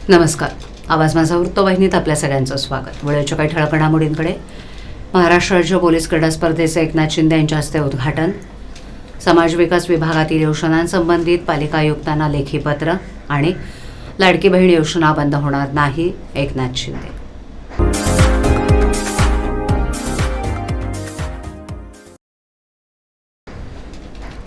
नमस्कार. आवाज माझा वृत्तवाहिनीत आपल्या सगळ्यांचं स्वागत. वेळेच्या काही ठळक घडामोडींकडे. महाराष्ट्र राज्य पोलीस क्रीडा स्पर्धेचे एकनाथ शिंदे यांच्या हस्ते उद्घाटन. समाज विकास विभागातील योजनांसंबंधित पालिका आयुक्तांना लेखी पत्र. आणि लाडकी बहीण योजना बंद होणार नाही, एकनाथ शिंदे.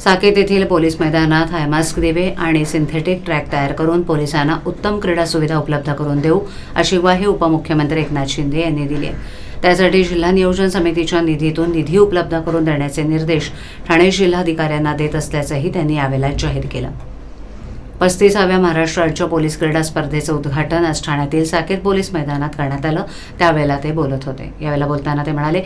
साकेत येथील पोलीस मैदानात हायमास्क दिवे आणि सिंथेटिक ट्रॅक तयार करून पोलिसांना उत्तम क्रीडा सुविधा उपलब्ध करून देऊ, अशी ग्वाही उपमुख्यमंत्री एकनाथ शिंदे यांनी दिली आहे. त्यासाठी जिल्हा नियोजन समितीच्या निधीतून निधी उपलब्ध करून देण्याचे निर्देश ठाणे जिल्हाधिकाऱ्यांना देत असल्याचंही त्यांनी यावेळेला जाहीर केलं. 35व्या महाराष्ट्र राज्य पोलीस क्रीडा स्पर्धेचं उद्घाटन आज ठाण्यातील साकेत पोलीस मैदानात करण्यात आलं. त्यावेळेला ते बोलत होते. यावेळेला बोलताना ते म्हणाले,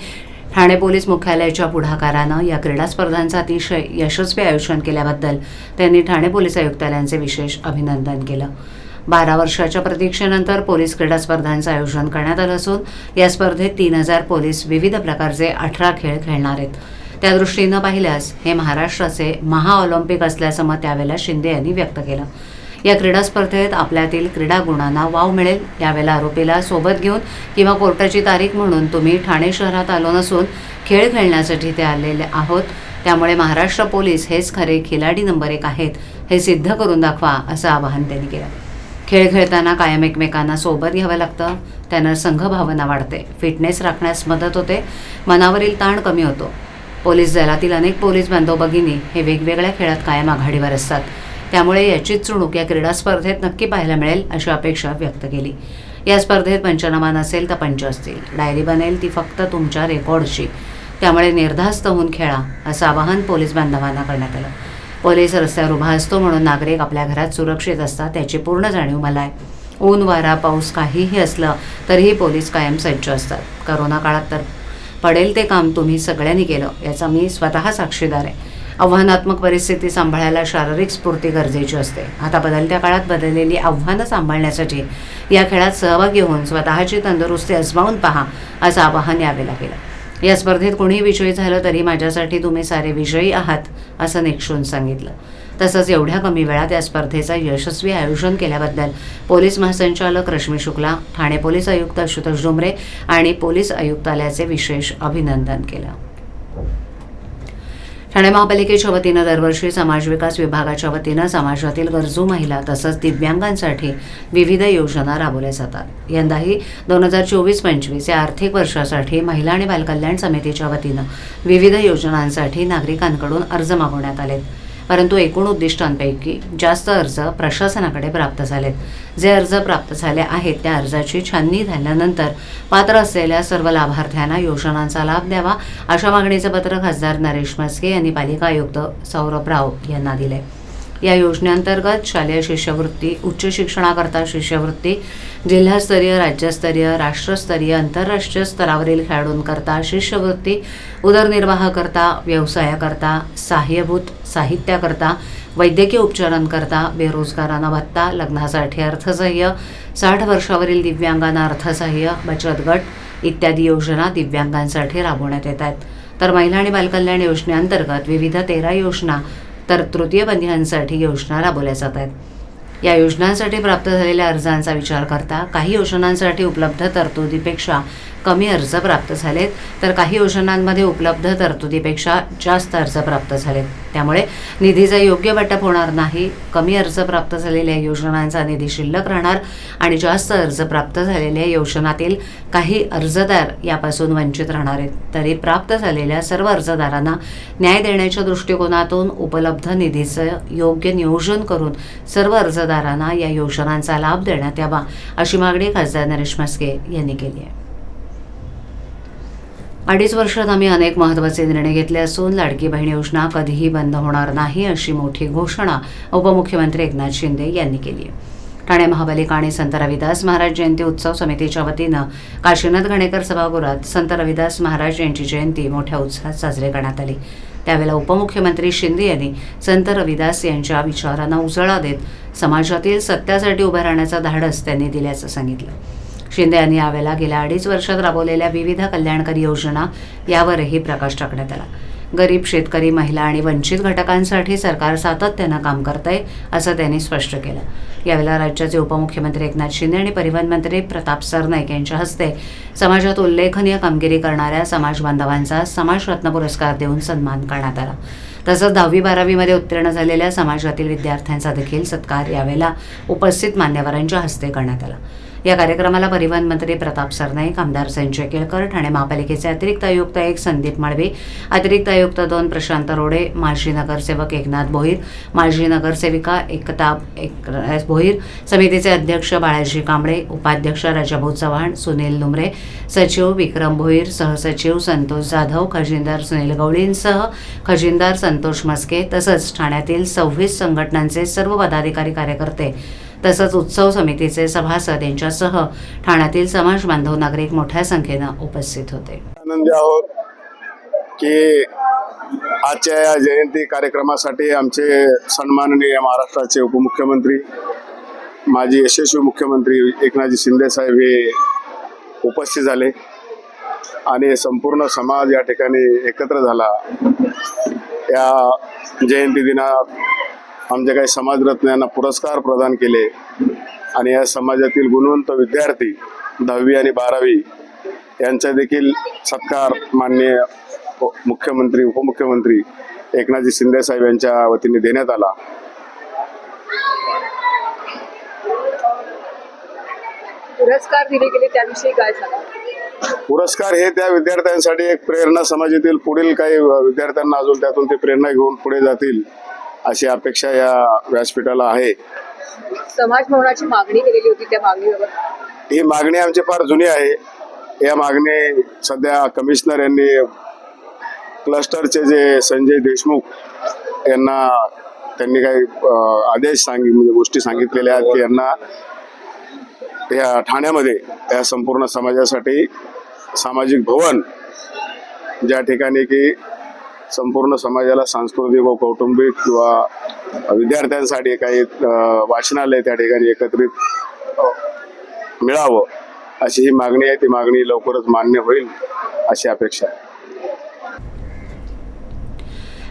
ठाणे पोलीस मुख्यालयाच्या पुढाकारानं या क्रीडा स्पर्धांचं अतिशय यशस्वी आयोजन केल्याबद्दल त्यांनी ठाणे पोलीस आयुक्तालयांचे विशेष अभिनंदन केलं. 12 वर्षाच्या प्रतीक्षेनंतर पोलीस क्रीडा स्पर्धांचं आयोजन करण्यात आलं असून या स्पर्धेत 3000 पोलीस विविध प्रकारचे 18 खेळ खेळणार आहेत. त्या दृष्टीनं पाहिल्यास हे महाराष्ट्राचे महाऑलिम्पिक असल्याचं मत त्यावेळेला शिंदे यांनी व्यक्त केलं. या क्रीडा स्पर्धेत आपल्यातील क्रीडा गुणांना वाव मिळेल. यावेळेला आरोपीला सोबत घेऊन किंवा कोर्टाची तारीख म्हणून तुम्ही ठाणे शहरात आलो नसून खेळ खेळण्यासाठी ते आलेले आहोत. त्यामुळे महाराष्ट्र पोलीस हेच खरे खिलाडी नंबर 1 आहेत, हे सिद्ध करून दाखवा, असं आवाहन त्यांनी केलं. खेळ खेळताना कायम एकमेकांना सोबत घ्यावं लागतं. त्यानं संघभावना वाढते, फिटनेस राखण्यास मदत होते, मनावरील ताण कमी होतो. पोलीस दलातील अनेक पोलीस बांधव भगिनी हे वेगवेगळ्या खेळात कायम आघाडीवर असतात. त्यामुळे याची चुणूक या क्रीडा स्पर्धेत नक्की पाहायला मिळेल, अशी अपेक्षा व्यक्त केली. या स्पर्धेत पंचनामा नसेल तर पंच असतील. डायरी बनेल ती फक्त तुमच्या रेकॉर्डची. त्यामुळे निर्धास्त होऊन खेळा, असं आवाहन पोलीस बांधवांना करण्यात आलं. पोलीस रस्त्यावर उभा असतो म्हणून नागरिक आपल्या घरात सुरक्षित असतात, याची पूर्ण जाणीव मला आहे. ऊन वारा पाऊस काहीही असलं तरीही पोलीस कायम सज्ज असतात. करोना काळात तर पडेल ते काम तुम्ही सगळ्यांनी केलं, याचा मी स्वतः साक्षीदार आहे. आव्हानात्मक परिस्थिती सांभाळायला शारीरिक स्फूर्ती गरजेची असते. आता बदलत्या काळात बदललेली आव्हानं सांभाळण्यासाठी या खेळात सहभागी होऊन स्वतःची तंदुरुस्ती आजमावून पहा, असं आवाहन यावेळेला केलं. या स्पर्धेत कोणीही विजयी झालं तरी माझ्यासाठी तुम्ही सारे विजयी आहात, असं निक्षून सांगितलं. तसंच एवढ्या कमी वेळात या स्पर्धेचं यशस्वी आयोजन केल्याबद्दल पोलीस महासंचालक रश्मी शुक्ला, ठाणे पोलीस आयुक्त आशुतोष डुमरे आणि पोलीस आयुक्तालयाचे विशेष अभिनंदन केलं. ठाणे महापालिकेच्या वतीनं दरवर्षी समाज विकास विभागाच्या वतीनं समाजातील गरजू महिला तसंच दिव्यांगांसाठी विविध योजना राबवल्या जातात. यंदाही 2024-25 या आर्थिक वर्षासाठी महिला आणि बालकल्याण समितीच्या वतीनं विविध योजनांसाठी नागरिकांकडून अर्ज मागवण्यात आलेत. परंतु एकूण उद्दिष्टांपैकी जास्त अर्ज प्रशासनाकडे प्राप्त झालेत. जे अर्ज प्राप्त झाले आहेत त्या अर्जाची छाननी झाल्यानंतर पात्र असलेल्या सर्व लाभार्थ्यांना योजनांचा लाभ द्यावा, अशा मागणीचं पत्र खासदार नरेश म्हस्के यांनी पालिका आयुक्त सौरभ राव यांना दिले. या योजनेअंतर्गत शालेय शिष्यवृत्ती, उच्च शिक्षणाकरता शिष्यवृत्ती, जिल्हास्तरीय, राज्यस्तरीय, राष्ट्रस्तरीय, आंतरराष्ट्रीय स्तरावरील खेळाडूंकरता शिष्यवृत्ती, उदरनिर्वाहाकरता, व्यवसायाकरता, सहाय्यभूत साहित्याकरता, वैद्यकीय उपचारांकरता, बेरोजगारांना भत्ता, लग्नासाठी अर्थसहाय्य, 60 वर्षावरील दिव्यांगांना अर्थसहाय्य, बचत गट इत्यादी योजना दिव्यांगांसाठी राबवण्यात येत आहेत. तर महिला आणि बालकल्याण योजनेअंतर्गत विविध 13 योजना तर तृतीयपंथीयांसाठी योजना राबवल्या जात आहेत. या योजनांसाठी प्राप्त झालेल्या अर्जांचा विचार करता काही योजनांसाठी उपलब्ध तरतुदीपेक्षा कमी अर्ज प्राप्त झालेत, तर काही योजनांमध्ये उपलब्ध तरतुदीपेक्षा जास्त अर्ज प्राप्त झालेत. त्यामुळे निधीचा योग्य वाटप होणार नाही. कमी अर्ज प्राप्त झालेल्या योजनांचा निधी शिल्लक राहणार आणि जास्त अर्ज प्राप्त झालेल्या योजनातील काही अर्जदार यापासून वंचित राहणार आहेत. तरी प्राप्त झालेल्या सर्व अर्जदारांना न्याय देण्याच्या दृष्टिकोनातून उपलब्ध निधीचं योग्य नियोजन करून सर्व अर्जदारांना या योजनांचा लाभ देण्यात यावा, अशी मागणी खासदार नरेश म्हस्के यांनी केली आहे. 2.5 वर्षात आम्ही अनेक महत्त्वाचे निर्णय घेतले असून लाडकी बहीण योजना कधीही बंद होणार नाही, अशी मोठी घोषणा उपमुख्यमंत्री एकनाथ शिंदे यांनी केली आहे. ठाणे महापालिका आणि संत रविदास महाराज जयंती उत्सव समितीच्या वतीनं काशीनाथ घाणेकर सभागृहात संत रविदास महाराज यांची जयंती मोठ्या उत्साहात साजरी करण्यात आली. त्यावेळेला उपमुख्यमंत्री शिंदे यांनी संत रविदास यांच्या विचारांना उजाळा देत समाजातील सत्यासाठी उभं राहण्याचा धाडस त्यांनी दिल्याचं सांगितलं. शिंदे यांनी यावेळेला गेल्या 2.5 वर्षात राबवलेल्या विविध कल्याणकारी योजना यावरही प्रकाश टाकण्यात आला. गरीब, शेतकरी, महिला आणि वंचित घटकांसाठी सरकार सातत्यानं काम करतंय असं त्यांनी स्पष्ट केलं. यावेळेला राज्याचे उपमुख्यमंत्री एकनाथ शिंदे आणि परिवहन मंत्री प्रताप सरनाईक यांच्या हस्ते समाजात उल्लेखनीय कामगिरी करणाऱ्या समाज बांधवांचा समाजरत्न पुरस्कार देऊन सन्मान करण्यात आला. तसंच 10वी-12वीमध्ये उत्तीर्ण झालेल्या समाजातील विद्यार्थ्यांचा देखील सत्कार यावेळेला उपस्थित मान्यवरांच्या हस्ते करण्यात आला. या कार्यक्रमाला परिवहन मंत्री प्रताप सरनाईक, आमदार संजय केळकर, ठाणे महापालिकेचे अतिरिक्त आयुक्त 1 संदीप माळवे, अतिरिक्त आयुक्त 2 प्रशांत रोडे, माजी नगरसेवक एकनाथ भोईर, माजी नगरसेविका एकता भोईर, समितीचे अध्यक्ष बाळाजी कांबळे, उपाध्यक्ष राजाभाऊ चव्हाण, सुनील लुमरे, सचिव विक्रम भोईर, सहसचिव संतोष जाधव, खजिनदार सुनील गवळींसह खजिनदार संतोष मस्के तसंच ठाण्यातील 26 संघटनांचे सर्व पदाधिकारी, कार्यकर्ते तसंच उत्सव समितीचे सभासद यांच्यासह ठाण्यातील समाज बांधव नागरिक मोठ्या संख्येनं उपस्थित होते. आनंदी आहोत की आजच्या या जयंती कार्यक्रमासाठी आमचे सन्माननीय महाराष्ट्राचे उपमुख्यमंत्री, माजी यशस्वी मुख्यमंत्री एकनाथजी शिंदे साहेब हे उपस्थित झाले आणि संपूर्ण समाज या ठिकाणी एकत्र झाला. या जयंती दिनात आमच्या काही समाजरत्नांना पुरस्कार प्रदान केले आणि या समाजातील गुणवंत विद्यार्थी 10वी आणि 12वी यांचा देखील सत्कार माननीय मुख्यमंत्री, उपमुख्यमंत्री एकनाथजी शिंदे साहेब यांच्या वतीने देण्यात आला. पुरस्कार दिले गेले त्याविषयी काय सांगा? पुरस्कार हे त्या विद्यार्थ्यांसाठी एक प्रेरणा, समाजातील पुढील काही विद्यार्थ्यांना अजून त्यातून ते प्रेरणा घेऊन पुढे जातील अशी अपेक्षा या व्यासपीठाला आहे. समाज भवनाची मागणी केलेली होती, त्या मागणीवर ही मागणी आमची फार जुनी आहे. या मागणी सध्या कमिशनर यांनी क्लस्टरचे जे संजय देशमुख यांना त्यांनी काही आदेश म्हणजे गोष्टी सांगितलेल्या आहेत की यांना या ठाण्यामध्ये या संपूर्ण समाजासाठी सामाजिक भवन, ज्या ठिकाणी की संपूर्ण समाजाला सांस्कृतिक व कौटुंबिक किंवा विद्यार्थ्यांसाठी काही वाचनालय त्या ठिकाणी एकत्रित मिळावं अशी ही मागणी आहे. ती मागणी लवकरच मान्य होईल अशी अपेक्षा आहे.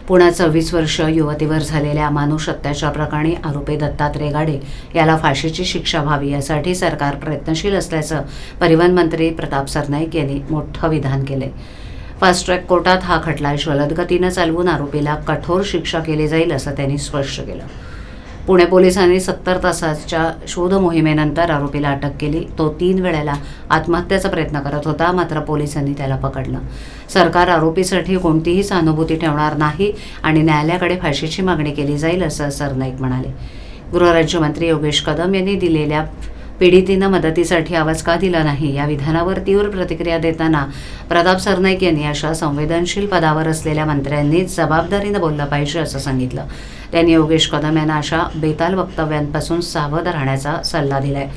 पुण्यात 26 वर्ष युवतीवर झालेल्या अमानुष अत्याचार प्रकरणी आरोपी दत्तात्रय गाडे याला फाशीची शिक्षा व्हावी यासाठी सरकार प्रयत्नशील असल्याचं परिवहन मंत्री प्रताप सरनाईक यांनी मोठं विधान केले. फास्ट ट्रॅक कोर्टात हा खटला जलद गतीनं चालवून आरोपीला कठोर शिक्षा केली जाईल असं त्यांनी स्पष्ट केलं. पुणे पोलिसांनी 70 तासाच्या शोध मोहिमेनंतर आरोपीला अटक केली. तो 3 वेळेला आत्महत्येचा प्रयत्न करत होता, मात्र पोलिसांनी त्याला पकडलं. सरकार आरोपीसाठी कोणतीही सहानुभूती ठेवणार नाही आणि न्यायालयाकडे फाशीची मागणी केली जाईल असं सरनाईक म्हणाले. गृहराज्यमंत्री योगेश कदम यांनी दिलेल्या पीडितीनं मदतीसाठी आवाज का दिला नाही या विधानावर तीव्र प्रतिक्रिया देताना प्रताप सरनाईक यांनी अशा संवेदनशील पदावर असलेल्या मंत्र्यांनी जबाबदारीनं बोललं पाहिजे असं सांगितलं. त्यांनी योगेश कदम यांना अशा बेताल वक्तव्यांपासून सावध राहण्याचा सल्ला दिलाय.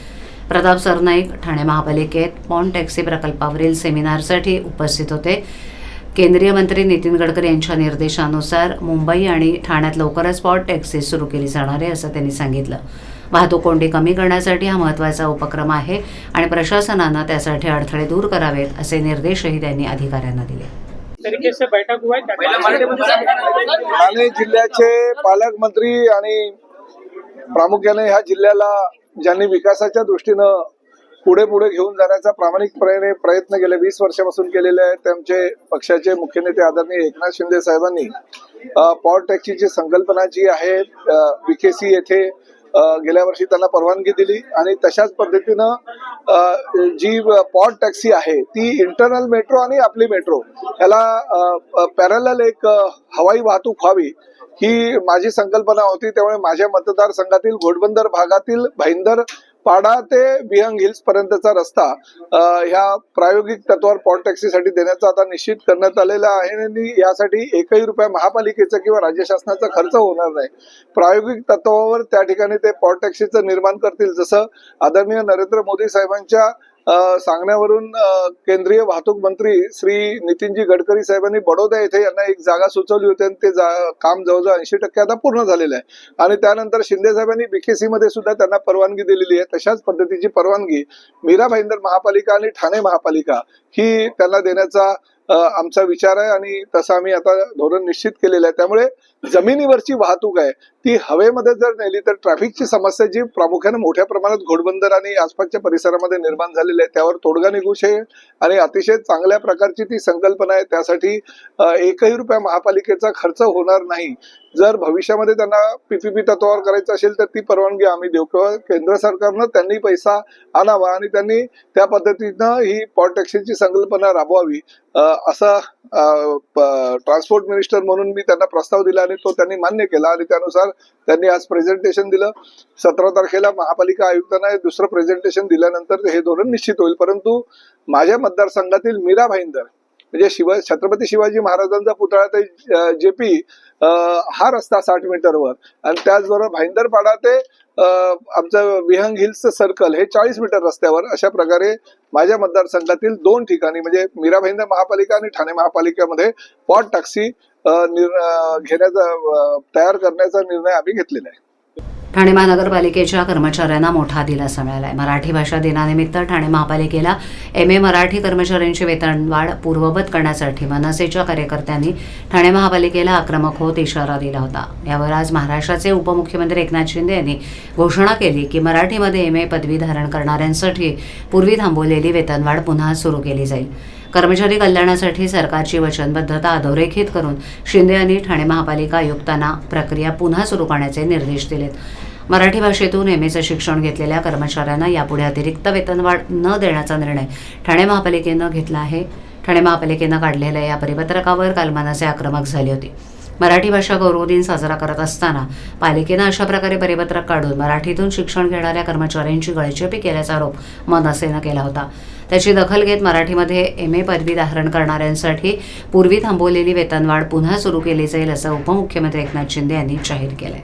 प्रताप सरनाईक ठाणे महापालिकेत पॉन टॅक्सी प्रकल्पावरील सेमिनारसाठी उपस्थित होते. केंद्रीय मंत्री नितीन गडकरी यांच्या निर्देशानुसार मुंबई आणि ठाण्यात लवकरच पॉट टॅक्सी सुरू केली जाणार आहे असं त्यांनी सांगितलं. वाहतूक कोंडी कमी करण्यासाठी हा महत्त्वाचा उपक्रम आहे आणि प्रशासनानं त्यासाठी अडथळे दूर करावेत असे निर्देशही त्यांनी अधिकाऱ्यांना दिले. ठाणे जिल्ह्याचे पालकमंत्री आणि प्रामुख्याने ह्या जिल्ह्याला ज्यांनी विकासाच्या दृष्टीनं पुढे घेऊन जाण्याचा प्रामाणिकपणे प्रयत्न गेले 20 वर्षापासून केलेले आहेत. त्यांचे पक्षाचे मुख्य नेते आदरणीय एकनाथ शिंदे साहेबांनी पॉवर टॅक्सीची संकल्पना जी आहे बीकेसी येथे गेल्या वर्षी त्यांना परवानगी दिली आणि तशाच पद्धतीनं जी पॉवर टॅक्सी आहे ती इंटरनल मेट्रो आणि आपली मेट्रो याला पॅरलल एक हवाई वाहतूक व्हावी ही माझी संकल्पना होती. त्यामुळे माझ्या मतदारसंघातील घोडबंदर भागातील भाईंदर पाडा ते बिहंग हिल्स पर्यंतचा रस्ता ह्या प्रायोगिक तत्वावर पॉवर टॅक्सीसाठी देण्याचा आता निश्चित करण्यात आलेला आहे आणि यासाठी एकही रुपया महापालिकेचा किंवा राज्य शासनाचा खर्च होणार नाही. प्रायोगिक तत्वावर त्या ठिकाणी ते पॉवर टॅक्सीचं निर्माण करतील. जसं आदरणीय नरेंद्र मोदी साहेबांच्या सांगण्यावरून केंद्रीय वाहतूक मंत्री श्री नितीनजी गडकरी साहेबांनी बडोदा येथे यांना एक जागा सुचवली होती आणि ते काम जवळजवळ 80% आता पूर्ण झालेलं आहे आणि त्यानंतर शिंदे साहेबांनी बीकेसी मध्ये सुद्धा त्यांना परवानगी दिलेली आहे. तशाच पद्धतीची परवानगी मीरा भाईंदर महापालिका आणि ठाणे महापालिका ही त्यांना देण्याचा आमचा विचार आहे आणि तसं आम्ही आता धोरण निश्चित केलेलं आहे. त्यामुळे जमिनीवरची वाहतूक आहे ती हवेमध्ये जर नेली तर ट्रॅफिकची समस्या जी प्रामुख्याने मोठ्या प्रमाणात घोडबंदर आणि आसपासच्या परिसरामध्ये निर्माण झालेली आहे त्यावर तोडगा निघू शकेल आणि अतिशय चांगल्या प्रकारची ती संकल्पना आहे. त्यासाठी एकही रुपया महापालिकेचा खर्च होणार नाही. जर भविष्यामध्ये त्यांना पीपीपी तत्वावर करायचं असेल तर ती परवानगी आम्ही देऊ किंवा केंद्र सरकारनं त्यांनी पैसा आणावा आणि त्यांनी त्या पद्धतीनं ही पॉट टॅक्सीची संकल्पना राबवावी असा ट्रान्सपोर्ट मिनिस्टर म्हणून मी त्यांना प्रस्ताव दिला आणि तो त्यांनी मान्य केला आणि त्यानुसार त्यांनी आज प्रेझेंटेशन दिलं. 17 तारखेला महापालिका आयुक्तांना दुसरं प्रेझेंटेशन दिल्यानंतर हे धोरण निश्चित होईल. परंतु माझ्या मतदारसंघातील मीरा भाईंदर म्हणजे छत्रपती शिवाजी महाराजांचा पुतळा ते जेपी हा रस्ता 60 मीटरवर आणि त्याचबरोबर भाईंदरपाडा ते आमचं विहंग हिल्स सर्कल हे 40 मीटर रस्त्यावर अशा प्रकारे माझ्या मतदारसंघातील 2 ठिकाणी म्हणजे मीरा भाईंदर महापालिका आणि ठाणे महापालिकेमध्ये पॉट टॅक्सी तयार करण्याचा निर्णय आम्ही घेतलेला आहे. ठाणे महानगरपालिकेच्या कर्मचाऱ्यांना मोठा दिलासा मिळाला आहे. मराठी भाषा दिनानिमित्त ठाणे महापालिकेला MA मराठी कर्मचाऱ्यांची वेतनवाढ पूर्ववत करण्यासाठी मनसेच्या कार्यकर्त्यांनी ठाणे महापालिकेला आक्रमक होत इशारा दिला होता. यावर आज महाराष्ट्राचे उपमुख्यमंत्री एकनाथ शिंदे यांनी घोषणा केली की मराठीमध्ये MA पदवी धारण करणाऱ्यांसाठी पूर्वी थांबवलेली वेतनवाढ पुन्हा सुरू केली जाईल. कर्मचारी कल्याणासाठी सरकारची वचनबद्धता अधोरेखित करून शिंदे यांनी ठाणे महापालिका आयुक्तांना प्रक्रिया पुन्हा सुरू करण्याचे निर्देश दिलेत. मराठी भाषेतून MAचं शिक्षण घेतलेल्या कर्मचाऱ्यांना यापुढे अतिरिक्त वेतनवाढ न देण्याचा निर्णय ठाणे महापालिकेनं घेतला आहे. ठाणे महापालिकेनं काढलेल्या या परिपत्रकावर काल मनसे आक्रमक झाली होती. मराठी भाषा गौरव दिन साजरा करत असताना पालिकेनं अशा प्रकारे परिपत्रक काढून मराठीतून शिक्षण घेणाऱ्या कर्मचाऱ्यांची गळचेपी केल्याचा आरोप मनसेनं केला होता. त्याची दखल घेत मराठीमध्ये MA पदवी धारण करणाऱ्यांसाठी पूर्वी थांबवलेली वेतनवाढ पुन्हा सुरू केली जाईल असं उपमुख्यमंत्री एकनाथ शिंदे यांनी जाहीर केलंय.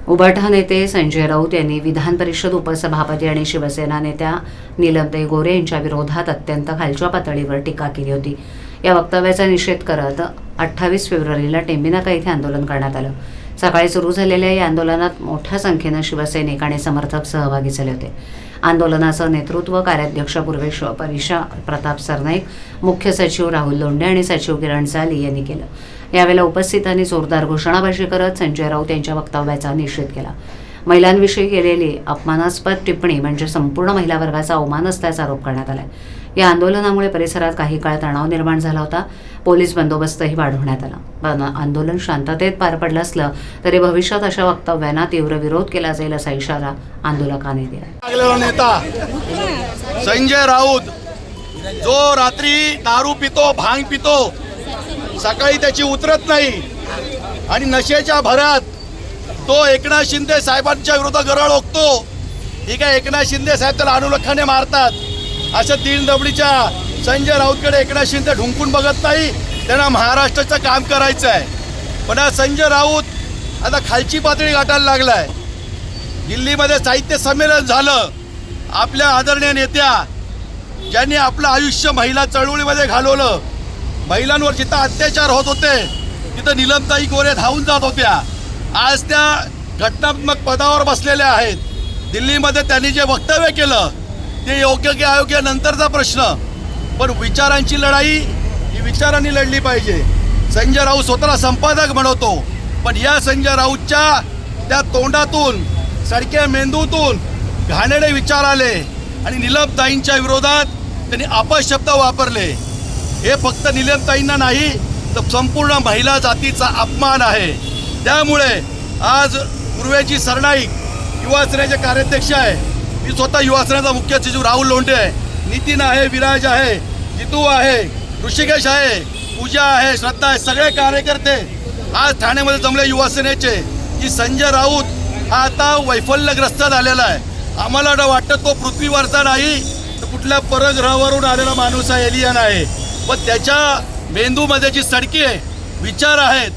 उभाठा नेते संजय राऊत यांनी विधान परिषद उपसभापती आणि शिवसेना नेत्या नीलमताई गोरे यांच्या विरोधात अत्यंत खालच्या पातळीवर टीका केली होती. या वक्तव्याचा निषेध करत 28 फेब्रुवारीला टेंबिनाका इथे आंदोलन करण्यात आलं. सकाळी सुरू झालेल्या या आंदोलनात मोठ्या संख्येनं शिवसैनिक आणि समर्थक सहभागी झाले होते. आंदोलनाचं नेतृत्व कार्याध्यक्ष पूर्वेश परिषा प्रताप सरनाईक, मुख्य सचिव राहुल लोंढे आणि सचिव किरण साली यांनी केलं. यावेळेला उपस्थितांनी जोरदार घोषणाबाजी करत संजय राऊत यांच्या वक्तव्याचा निषेध केला. महिलांविषयी केलेली अपमानास्पद टिप्पणी म्हणजे संपूर्ण महिला वर्गाचा अवमान असल्याचा आरोप करण्यात आला. या आंदोलनामुळे परिसरात काही काळ तणाव निर्माण झाला होता. पोलीस बंदोबस्तही वाढवण्यात आला. आंदोलन शांततेत पार पडलं असलं तरी भविष्यात अशा वक्तव्यांना तीव्र विरोध केला जाईल असा इशारा आंदोलकांनी दिला. नेता संजय राऊत जो रात्री दारू पितो, भांग पितो, सकाळी त्याची उतरत नाही आणि नशेच्या भरात तो एकनाथ शिंदे साहेबांच्या विरोधात गरळ ओकतो. ठीक आहे, एकनाथ शिंदे साहेब त्याला अनुलक्षाने मारतात. अशा तीन दबडीच्या संजय राऊतकडे एकनाथ शिंदे ढुंकून बघत नाही. त्यांना महाराष्ट्राचं काम करायचं आहे. पण हा संजय राऊत आता खालची पातळी गाठायला लागलाय. दिल्लीमध्ये साहित्य संमेलन झालं. आपल्या आदरणीय नेत्या ज्यांनी आपलं आयुष्य महिला चळवळीमध्ये घालवलं, महिलांवर जिथं अत्याचार होत होते तिथं नीलमताई गोरे धावून जात होत्या. आज त्या घटनात्मक पदावर बसलेल्या आहेत. दिल्लीमध्ये त्यांनी जे वक्तव्य केलं ते योग्य की अयोग्य नंतरचा प्रश्न, पण विचारांची लढाई ही विचारांनी लढली पाहिजे. संजय राऊत स्वतःला संपादक म्हणवतो, पण या संजय राऊतच्या त्या तोंडातून, सडक्या मेंदूतून घाणेरडे विचार आले आणि नीलमताईंच्या विरोधात त्यांनी अपशब्द वापरले. हे फक्त नीलमताईंना नाही तर संपूर्ण महिला जातीचा अपमान आहे. त्यामुळे आज पूर्वेची सरनाईक युवासेनेचे कार्याध्यक्ष आहे, मी स्वतः युवासेनेचा मुख्य सचिव राहुल लोंढे आहे, नितीन आहे, विराज आहे, जितू आहे, ऋषिकेश आहे, पूजा आहे, श्रद्धा आहे, सगळे कार्यकर्ते आज ठाण्यामध्ये जमले युवासेनेचे की संजय राऊत हा आता वैफल्यग्रस्त झालेला आहे. आम्हाला वाटतं तो पृथ्वीवरचा नाही तर कुठल्या परग्रहावरून आलेला माणूस आहे, एलियन आहे. पण त्याच्या मेंदूमध्ये जी सडके विचार आहेत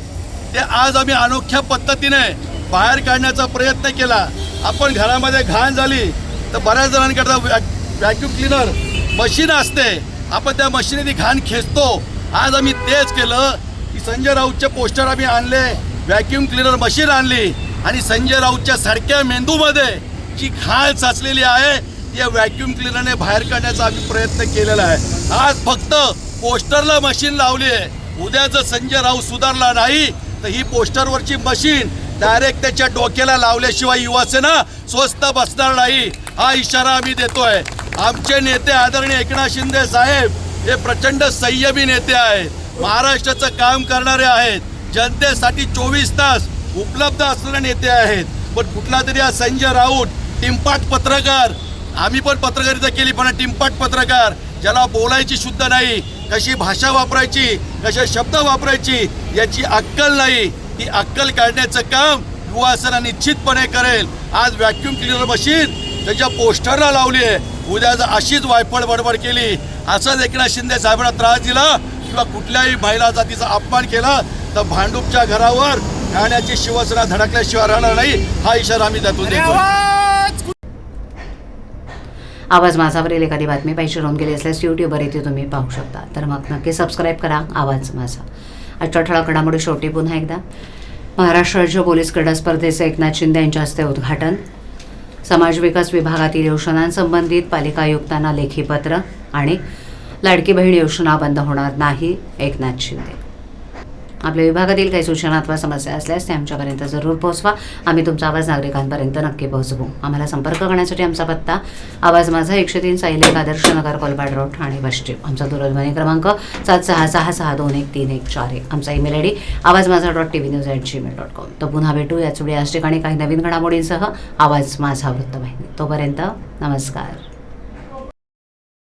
ते आज आम्ही अनोख्या पद्धतीने बाहेर काढण्याचा प्रयत्न केला. आपण घरामध्ये घाण झाली तर बऱ्याच जणांकरता व्हॅक्यूम क्लिनर मशीन असते, आपण त्या मशीने ती घाण खेचतो. आज आम्ही तेच केलं की संजय राऊतचे पोस्टर आम्ही आणले, व्हॅक्यूम क्लिनर मशीन आणली आणि संजय राऊतच्या सारख्या मेंदूमध्ये जी घाण साचलेली आहे या व्हॅक्यूम क्लिनरने बाहेर काढण्याचा आम्ही प्रयत्न केलेला आहे. आज फक्त पोस्टरला मशीन लावली आहे. उद्या जर संजय राऊत सुधारला नाही तर ही पोस्टरवरची मशीन डायरेक्ट त्याच्या डोक्याला लावल्याशिवाय युवासेना स्वस्त बसणार नाही, हा इशारा आम्ही देतोय. आमचे नेते आदरणीय एकनाथ शिंदे साहेब हे प्रचंड संयमी नेते आहेत, महाराष्ट्राचं काम करणारे आहेत, जनतेसाठी 24 तास उपलब्ध असणारे नेते आहेत. पण कुठला तरी हा संजय राऊत टिंपाट पत्रकार, आम्ही पण पत्रकारिता केली पण टिंपाट पत्रकार, ज्याला बोलायची शुद्ध नाही, कशी भाषा वापरायची, कशा शब्द वापरायची याची अक्कल नाही, ती अक्कल काढण्याचं काम युवासेना निश्चितपणे करेल. आज व्हॅक्यूम क्लिनर मशीन त्याच्या पोस्टरला लावली आहे. उद्या जर अशीच वायफळ बडबड केली, असंच एकनाथ शिंदे साहेबांना त्रास दिला किंवा कुठल्याही महिला जातीचा अपमान केला तर भांडूपच्या घरावर ठाण्याची शिवसेना धडकल्याशिवाय राहणार नाही, हा इशारा आम्ही त्यातून देतो. आवाज माझावरील एखादी बातमी पाहिजे नोंद केली असल्यास यूट्यूबवर येथे तुम्ही पाहू शकता. तर मग नक्की सबस्क्राईब करा आवाज माझा. आजच्या ठळक घडामोडी शेवटी पुन्हा एकदा. महाराष्ट्र राज्य पोलीस क्रीडा स्पर्धेचे एकनाथ शिंदे यांच्या हस्ते उद्घाटन. समाज विकास विभागातील योजनांसंबंधित पालिका आयुक्तांना लेखी पत्र. आणि लाडकी बहीण योजना बंद होणार नाही, एकनाथ शिंदे. आपल्या विभागातील काही सूचना अथवा समस्या असल्यास ते आमच्यापर्यंत जरूर पोहोचवा. आम्ही तुमचा आवाज नागरिकांपर्यंत नक्की पोहोचवू. आम्हाला संपर्क करण्यासाठी आमचा पत्ता आवाज माझा 103 साईलेक आदर्श नगर कोलपाड रोड ठाणे पश्चिम. आमचा दूरध्वनी क्रमांक 7666213141. आमचा ईमेल ID awazmaza.tvnews@gmail.com. तो पुन्हा भेटू याच वेळी याच ठिकाणी काही नवीन घडामोडींसह आवाज माझा वृत्तवाहिनी. तोपर्यंत नमस्कार.